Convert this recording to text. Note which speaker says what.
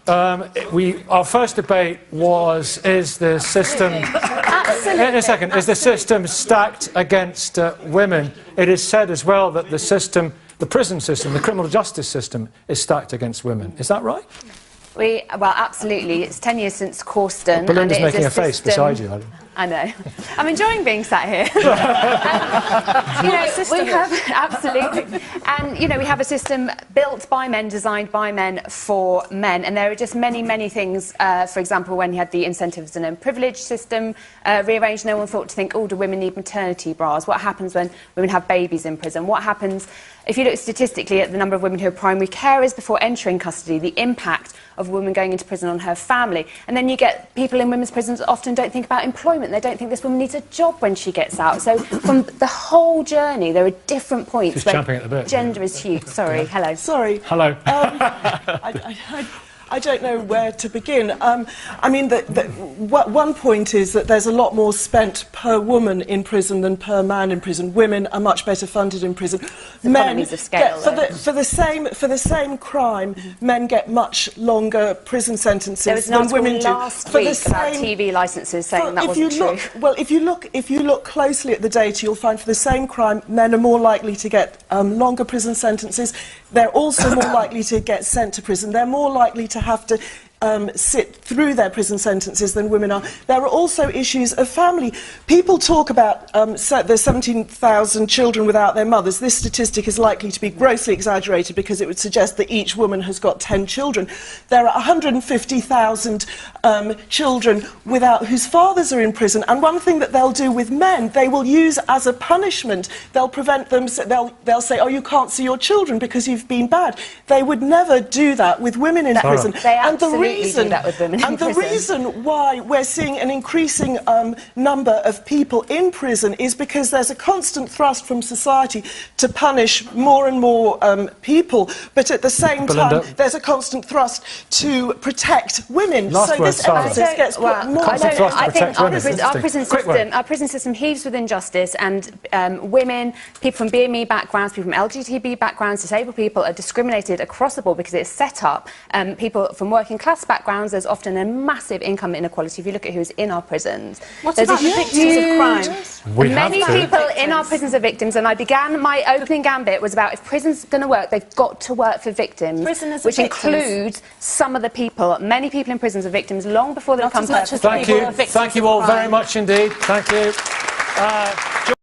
Speaker 1: Our first debate was, is the system...
Speaker 2: Absolutely.
Speaker 1: In a second, is the system stacked against women? It is said as well that the system, the prison system, the criminal justice system is stacked against women. Is that right?
Speaker 2: Well, absolutely. It's 10 years since Corston.
Speaker 1: Well, Belinda's making a face beside you.
Speaker 2: I know. I'm enjoying being sat here. We have absolutely, and we have a system built by men, designed by men for men, and there are just many, many things. For example, when you had the incentives and privilege system rearranged, no one thought to think, oh, do women need maternity bras? What happens when women have babies in prison? What happens if you look statistically at the number of women who are primary carers before entering custody? The impact of a woman going into prison on her family, and then you get people in women's prisons often don't think about employment. They don't think this woman needs a job when she gets out. So from the whole journey, there are different points
Speaker 1: She's
Speaker 2: where
Speaker 1: champing at the bit.
Speaker 2: Gender is huge. Sorry, hello.
Speaker 3: Sorry.
Speaker 1: Hello.
Speaker 3: I don't know where to begin. I mean, one point is that there's a lot more spent per woman in prison than per man in prison. Women are much better funded in prison. Men
Speaker 2: of scale,
Speaker 3: for the same crime, men get much longer prison sentences than women do.
Speaker 2: There was an article last week about TV licences saying that wasn't true.
Speaker 3: Well, if you look closely at the data, you'll find for the same crime, men are more likely to get longer prison sentences. They're also more likely to get sent to prison. They're more likely to have to sit through their prison sentences than women are. There are also issues of family. People talk about there's 17,000 children without their mothers. This statistic is likely to be grossly exaggerated because it would suggest that each woman has got 10 children. There are 150,000 children whose fathers are in prison, and one thing that they'll do with men, they will use as a punishment. They'll prevent them, they'll say, oh, you can't see your children because you've been bad. They would never do that with women in prison.
Speaker 2: They absolutely do that with women in prison.
Speaker 3: The reason why we're seeing an increasing number of people in prison is because there's a constant thrust from society to punish more and more people, but at the same time there's a constant thrust to protect women.
Speaker 1: Last word,
Speaker 3: emphasis gets put more.
Speaker 2: I think our prison system heaves with injustice, and women, people from BME backgrounds, people from LGBT backgrounds, disabled people are discriminated across the board because it's set up. People from working class backgrounds, there's often a massive income inequality if you look at who's in our prisons.
Speaker 3: What about the victims of crime?
Speaker 2: Many people in our prisons are victims, and I began my opening gambit was about if prison's going to work, they've got to work for victims, which includes some of the people. Many people in prisons are victims long before they become perpetrators.
Speaker 1: Thank you all very much indeed. Thank you.